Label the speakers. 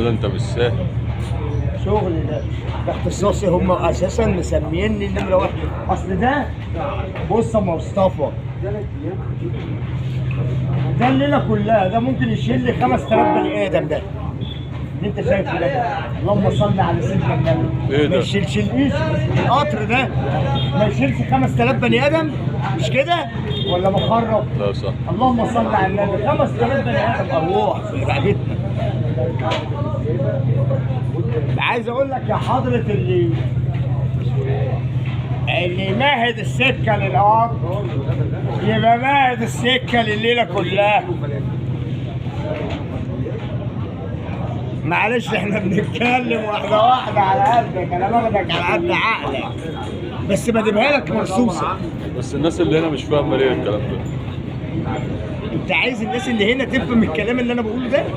Speaker 1: ده انت مش سهل.
Speaker 2: شغل ده اختصاصي، هم اساسا مسميني نمره واحد. اصل ده بص يا مصطفى، ده الليله كلها ده ممكن يشيل لي 5000 بني ادم. ده اللي انت شايفه ده، اللهم صل على سيدنا النبي.
Speaker 1: ايه ده؟
Speaker 2: ما يشيلش القطر ده، ما يشيلش 5000 بني ادم، مش كده ولا بخرب؟
Speaker 1: لا صح.
Speaker 2: اللهم صل على النبي. 5000 بني ادم اروح في رقبتنا. عايز اقول لك يا حضرة اللي ماهد السكه للارض يبقى ماهد السكه لليله كلها. معلش احنا بنتكلم واحده واحده على قدك، انا باخدك على قد عقلك بس بجيبها لك مرصوصه.
Speaker 1: بس الناس اللي هنا مش فاهمه ليه الكلام ده.
Speaker 2: انت عايز الناس اللي هنا تفهم الكلام اللي انا بقوله ده؟